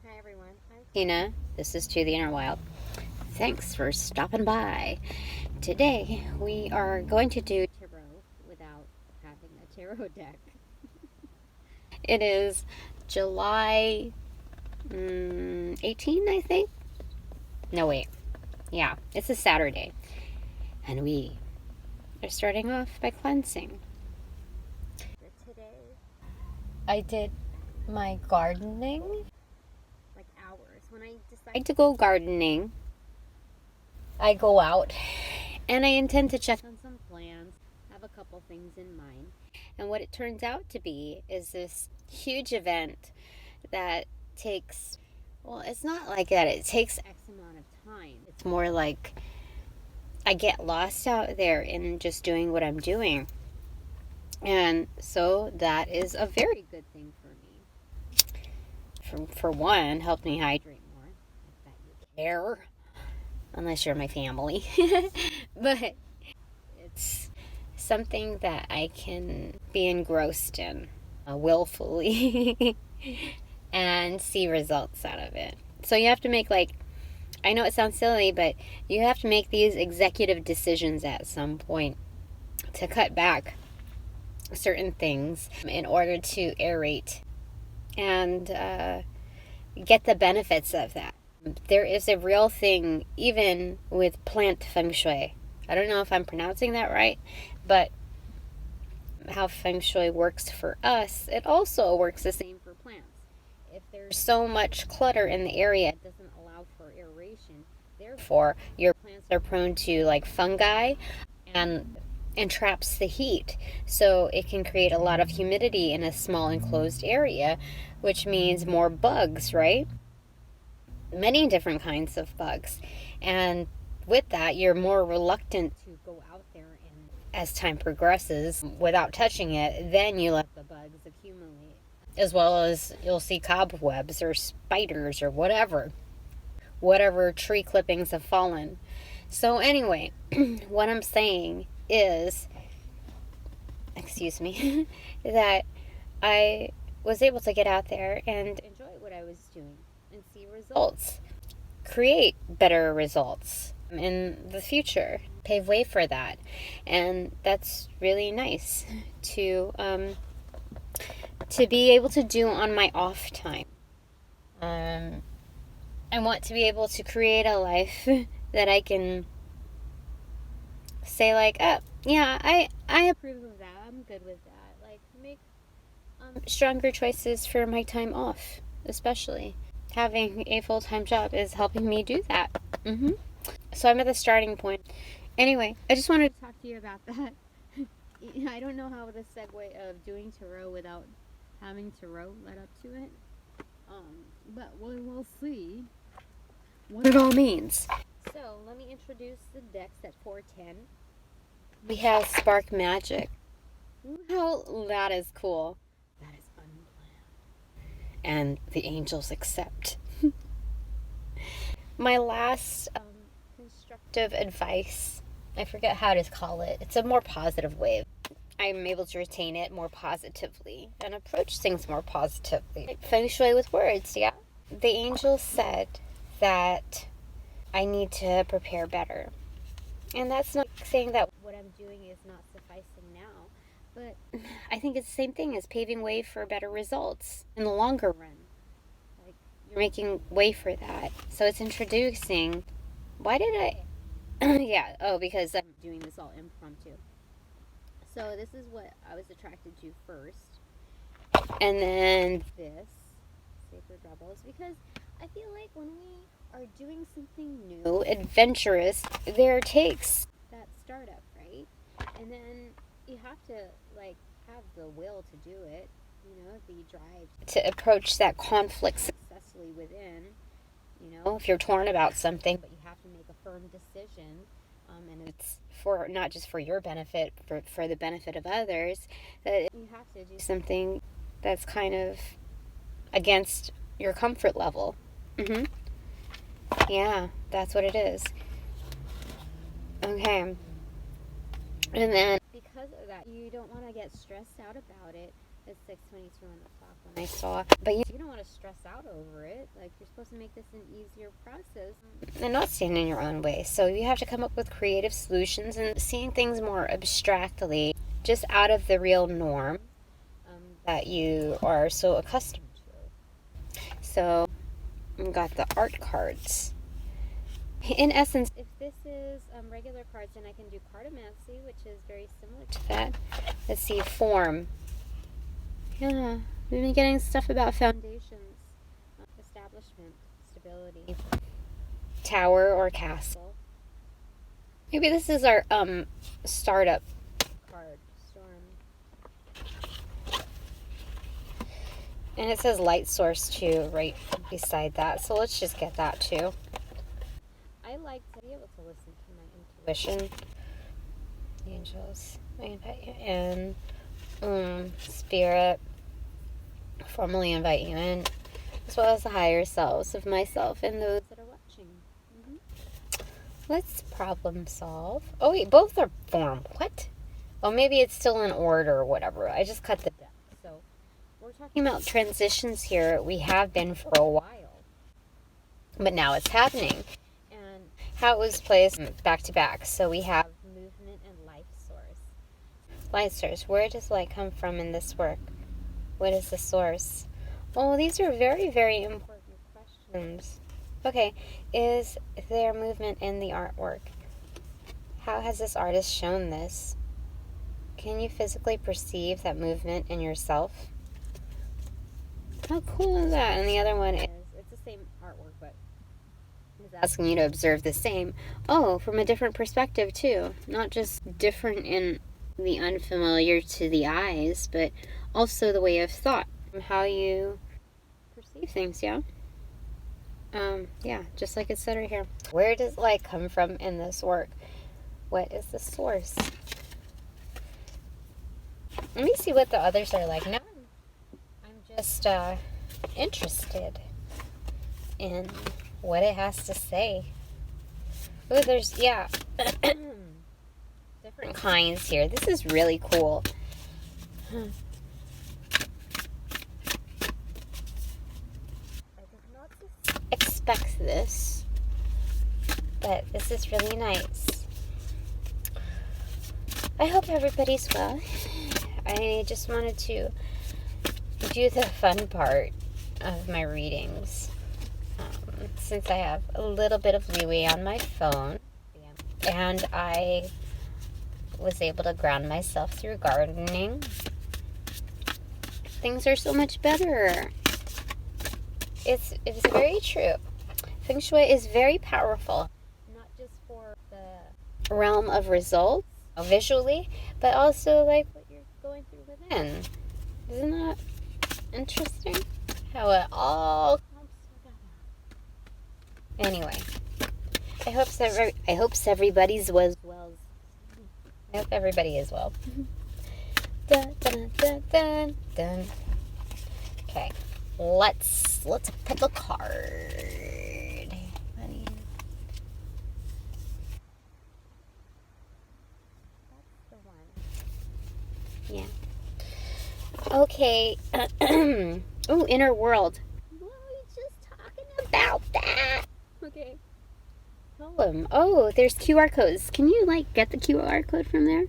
Hi everyone, I'm Tina. This is To the Inner Wild. Thanks for stopping by. Today we are going to do tarot without having a tarot deck. It is July 18, I think. No, wait. Yeah, it's a Saturday. And we are starting off by cleansing. Today I did my gardening. Like hours. When I decide to go gardening, I go out and I intend to check on some plants, have a couple things in mind. And what it turns out to be is this huge event that takes, well, it's not like that. It takes X amount of time. It's more like I get lost out there in just doing what I'm doing. And so that is a very good thing for me. For one, helped me hydrate more. Not that you care, unless you're my family. But it's something that I can be engrossed in willfully and see results out of it. So you have to make, like, I know it sounds silly, but you have to make these executive decisions at some point to cut back certain things in order to aerate and get the benefits of that. There is a real thing, even with plant Feng Shui. I don't know if I'm pronouncing that right, but how Feng Shui works for us, it also works the same for plants. If there's so much clutter in the area, it doesn't allow for aeration. Therefore, your plants are prone to, like, fungi and traps the heat. So it can create a lot of humidity in a small enclosed area, which means more bugs, right? Many different kinds of bugs. And with that, you're more reluctant to go out there, and as time progresses, without touching it, then you let the bugs accumulate. As well as you'll see cobwebs or spiders or whatever tree clippings have fallen. So anyway, what I'm saying is, excuse me, that I was able to get out there and enjoy what I was doing and see results. Create better results in the future. Pave way for that. And that's really nice to be able to do on my off time. I want to be able to create a life that I can say, like, oh, yeah, I approve of that. I'm good with that. Like, make stronger choices for my time off, especially. Having a full-time job is helping me do that. So I'm at the starting point. Anyway, I just wanted to talk to you about that. I don't know how the segue of doing tarot without having tarot led up to it. But we'll see what it all means. So let me introduce the decks at 410. We have Spark Magic. How that is cool. That is unplanned. And the angels accept. My last constructive advice, I forget how to call it. It's a more positive way. I'm able to retain it more positively and approach things more positively. Feng Shui with words, yeah. The angels said that I need to prepare better. And that's not saying that what I'm doing is not sufficing now, but I think it's the same thing as paving way for better results in the longer run. Like, you're making way for that. So it's introducing, because I'm doing this all impromptu. So this is what I was attracted to first. And then this, Sacred Rebels, because I feel like when we are doing something new, adventurous, there takes that startup, right? And then you have to, like, have the will to do it, the drive to approach that conflict successfully within. If you're torn about something, but you have to make a firm decision, and it's for not just for your benefit, but for the benefit of others, that you have to do something that's kind of against your comfort level. Yeah, that's what it is. Okay. And then because of that, you don't want to get stressed out about it, It's 6:22 on the clock when I saw. But you don't want to stress out over it. Like, you're supposed to make this an easier process and not stand in your own way. So you have to come up with creative solutions and seeing things more abstractly, just out of the real norm that you are so accustomed to. So we got the art cards. In essence, if this is regular cards, then I can do cartomancy, which is very similar to that. Let's see, form. Yeah, we've been getting stuff about foundations, establishment, stability, tower or castle. Maybe this is our startup card, storm. And it says light source too, right beside that. So let's just get that too. I like to be able to listen to my intuition. Angels, I invite you in. Spirit, formally invite you in, as well as the higher selves of myself and those that are watching. Let's problem solve. Oh wait, both are form. What? Oh, maybe it's still in order or whatever. I just cut the deck. So we're talking about transitions here. We have been for a while, but now it's happening. And how it was placed back to back. So we have movement and life source. Light source. Where does light come from in this work? What is the source? Oh, these are very, very important questions. Okay, is there movement in the artwork? How has this artist shown this? Can you physically perceive that movement in yourself? How cool is that? And the other one is, it's the same artwork, but it's asking you to observe the same. Oh, from a different perspective too. Not just different in the unfamiliar to the eyes, but also the way of thought, how you perceive things. Yeah, just like it said right here. Where does light come from in this work? What is the source? Let me see what the others are like. Now I'm just interested in what it has to say. Oh, there's, yeah, different kinds here. This is really cool. I did not expect this, but this is really nice. I hope everybody's well. I just wanted to do the fun part of my readings, since I have a little bit of leeway on my phone, and I was able to ground myself through gardening. Things are so much better. It's very true. Feng Shui is very powerful, not just for the realm of results visually, but also like what you're going through within. Isn't that interesting? How it all comes together. Anyway, I hope everybody's was well. I hope everybody is well. Dun, dun, dun, dun, dun. Okay, let's pick a card. Honey. That's the one. Yeah. Okay. Oh, inner world. What were we just talking about that? Okay. Poem. Oh, there's QR codes. Can you like get the QR code from there?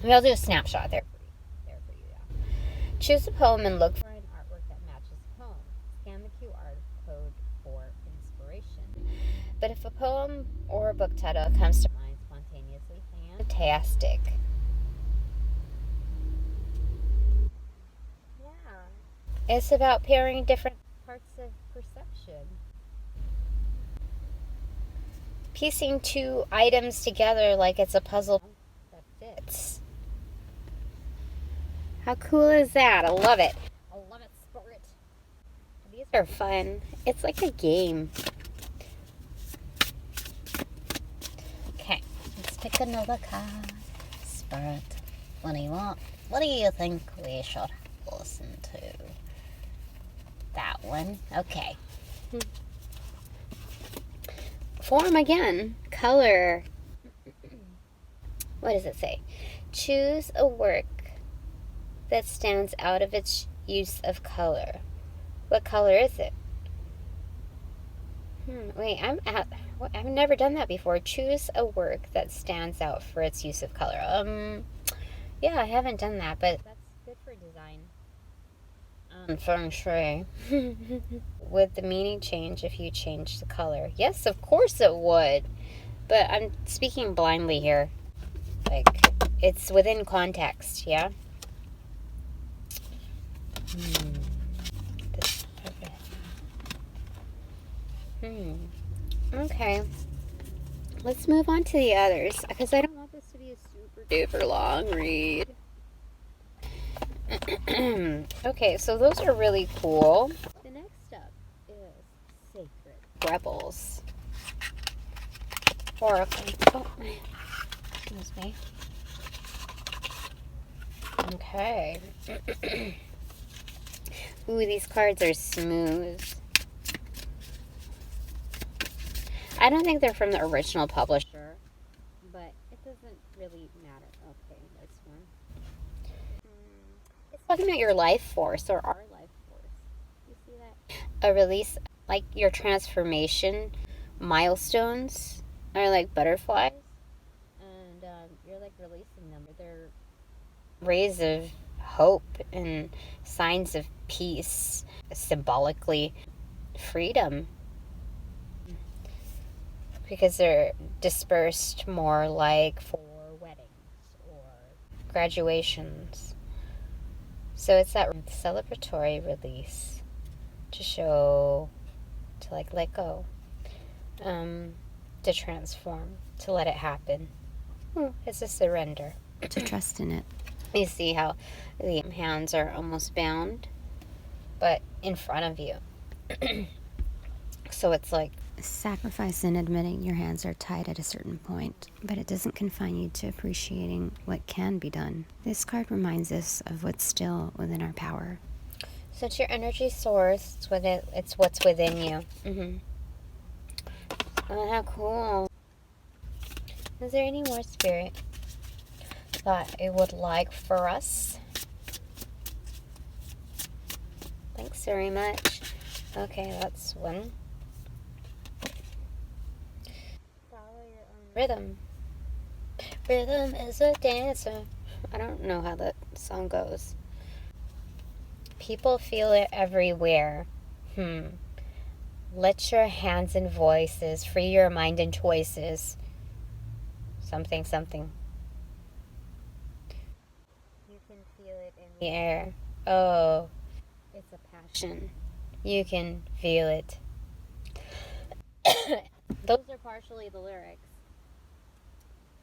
Maybe I'll do a snapshot there for you. Yeah. Choose a poem and look for an artwork that matches the poem. Scan the QR code for inspiration. But if a poem or a book title comes to mind spontaneously, fantastic. Yeah. It's about pairing different parts of perception. Piecing two items together like it's a puzzle that fits. How cool is that? I love it. I love it, sport. These are fun. It's like a game. Okay, let's pick another card. Spirit, what do you want? What do you think we should listen to? That one. Okay. Form again. Color. What does it say? Choose a work that stands out of its use of color. What color is it? Wait, I've never done that before. Choose a work that stands out for its use of color. Yeah, I haven't done that, but that's good for design. Feng Shui. Would the meaning change if you changed the color? Yes, of course it would. But I'm speaking blindly here. Like, it's within context, yeah? Okay. Let's move on to the others, because I don't want this to be a super duper long read. Okay, so those are really cool. The next up is Sacred Rebels. Oracle. Oh, excuse me. Okay. Ooh, these cards are smooth. I don't think they're from the original publisher, but it doesn't really matter. Okay, this one. It's talking about your life force, or our life force. You see that? A release, like your transformation milestones are like butterflies, and you're like releasing them. They're rays of hope and signs of peace, symbolically freedom, because they're dispersed more like for weddings or graduations. So it's that celebratory release to show, to like let go, to transform, to let it happen. It's a surrender, to trust in it. You see how the hands are almost bound, but in front of you. So it's like sacrifice in admitting your hands are tied at a certain point, but it doesn't confine you to appreciating what can be done. This card reminds us of what's still within our power. So it's your energy source. It's what's within you. Oh, how cool. Is there any more, Spirit, that it would like for us? Thanks very much. Okay, that's one. Follow your own rhythm. Rhythm is a dancer. I don't know how that song goes. People feel it everywhere. Let your hands and voices free your mind and choices. Something, something. You can feel it in the air. Oh, it's a passion. You can feel it. Those are partially the lyrics.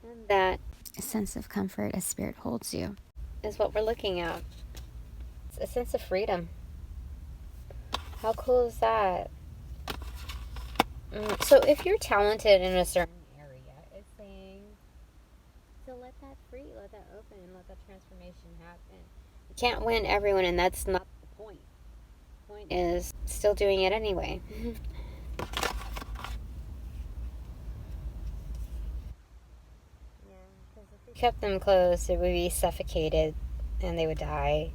And that a sense of comfort as Spirit holds you is what we're looking at. It's a sense of freedom. How cool is that? So if you're talented in a certain area, it's saying to let that free, let that open, and let that transformation happen. You can't win everyone, and that's not the point. The point is still doing it anyway. If we kept them close, it would be suffocated and they would die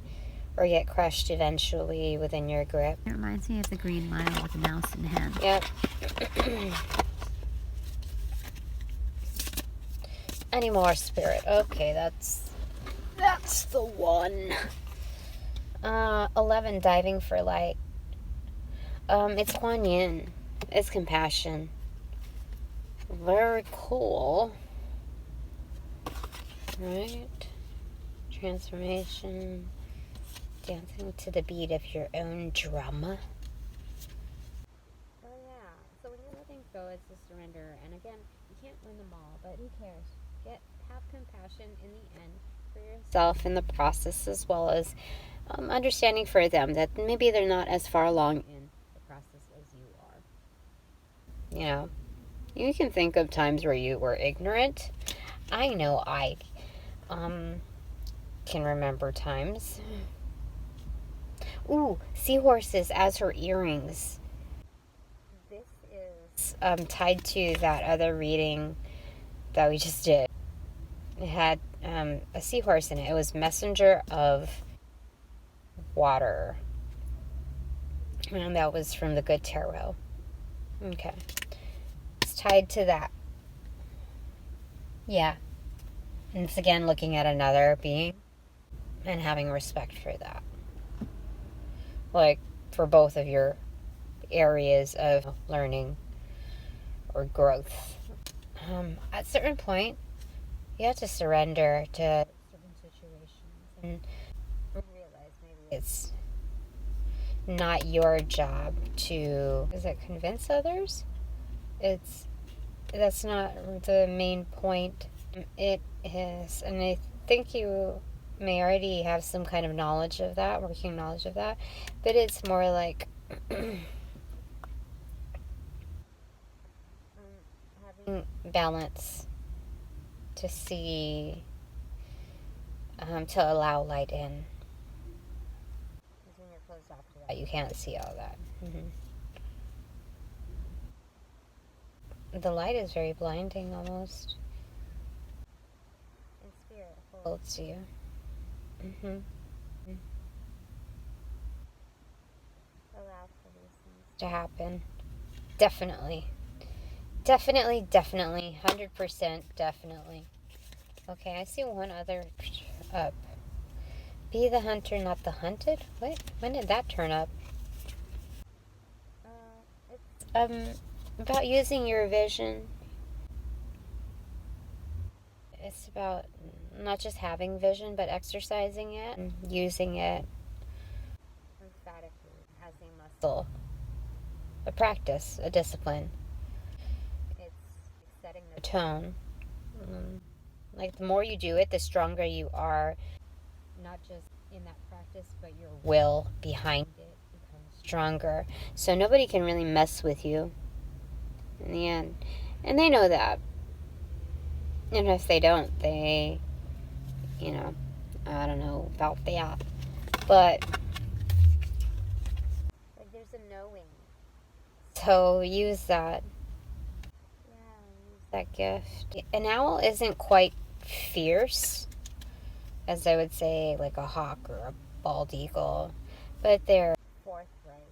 or get crushed eventually within your grip. It reminds me of the Green Mile with a mouse in hand. Yep. Any more, Spirit? Okay, that's the one. 11, diving for light. It's Kuan Yin. It's compassion. Very cool. Right? Transformation. Dancing to the beat of your own drama. Oh yeah. So when you're letting go, it's a surrender. And again, you can't win them all, but who cares? Have compassion in the end for yourself in the process, as well as understanding for them that maybe they're not as far along in the process as you are. You know, you can think of times where you were ignorant. I know I can remember times. Ooh, seahorses as her earrings. This is tied to that other reading that we just did. It had a seahorse in it. It was messenger of water. And that was from the Good Tarot. Okay. It's tied to that. Yeah. And it's again looking at another being and having respect for that. Like, for both of your areas of learning or growth. At a certain point, you have to surrender to certain situations and realize maybe it's not your job to, is it convince others? That's not the main point. It is, and I think you may already have some kind of knowledge of that, working knowledge of that, but it's more like having balance to see, to allow light in. Because when you're closed off to that, you can't see all that. The light is very blinding almost. And spirit holds you. Allow for these things to happen. Definitely. 100% definitely. Okay, I see one other up. Be the hunter, not the hunted? What? When did that turn up? It's about using your vision. It's about not just having vision, but exercising it and using it emphatically as a muscle, a practice, a discipline. It's setting the tone. Like, the more you do it, the stronger you are, not just in that practice, but your will behind it becomes stronger. So nobody can really mess with you in the end. And they know that. And if they don't, they, I don't know about that. But like, there's a knowing. So use that. Yeah, use that gift. An owl isn't quite fierce, as I would say, like a hawk or a bald eagle, but they're forthright.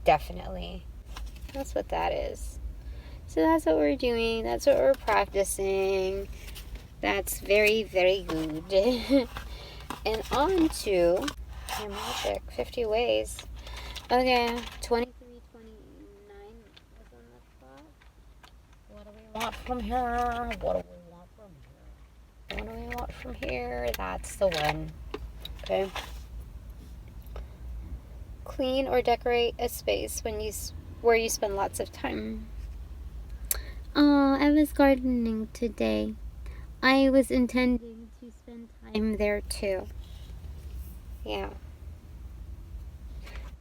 Definitely. That's what that is. So that's what we're doing. That's what we're practicing. That's very, very good. And on to your magic. 50 ways. Okay. 2329 is on the clock. What do we want from here? What do we want from here? That's the one. Okay. Clean or decorate a space where you spend lots of time. Oh, I was gardening today. I was intending to spend time there too. Yeah.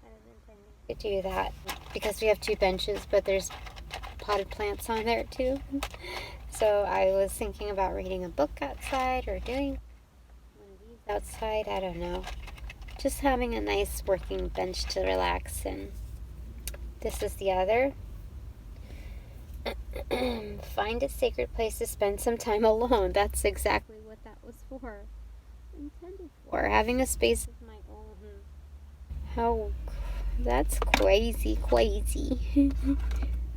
I was intending to do that because we have 2 benches, but there's potted plants on there too. So I was thinking about reading a book outside or doing one of these outside. I don't know. Just having a nice working bench to relax in. This is the other. Find a sacred place to spend some time alone. That's exactly what that was for. Intended for. Having a space of my own. How... That's crazy.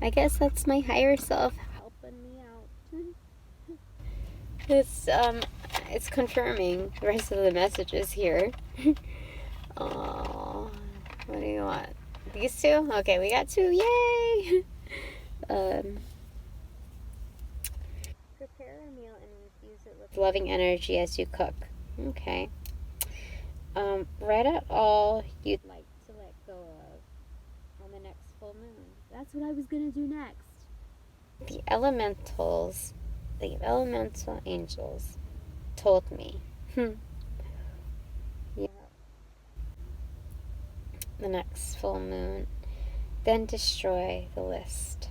I guess that's my higher self helping me out. It's confirming the rest of the messages here. Oh, what do you want? These 2? Okay, we got 2. Yay! Prepare a meal and infuse it with loving energy as you cook. Okay. Write out all you'd like to let go of on the next full moon. That's what I was going to do next. The elemental angels told me. Yeah. The next full moon. Then destroy the list.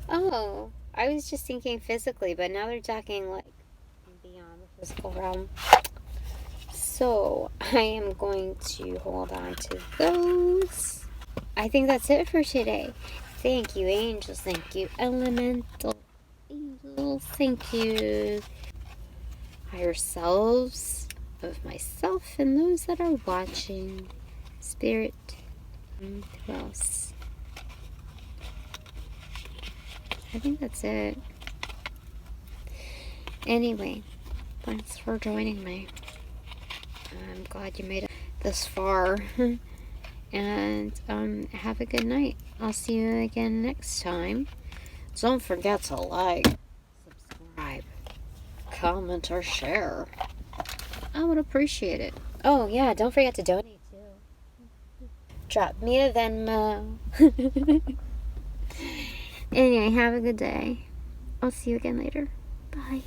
Oh, I was just thinking physically, but now they're talking like beyond the physical realm. So I am going to hold on to those. I think that's it for today. Thank you, angels. Thank you, elemental angels. Thank you. higher selves of myself and those that are watching. Spirit. Who else? I think that's it. Anyway, thanks for joining me. I'm glad you made it this far. And have a good night. I'll see you again next time. Don't forget to like, subscribe, comment, or share. I would appreciate it. Oh yeah, don't forget to donate too. Drop me a Venmo. Anyway, have a good day. I'll see you again later. Bye.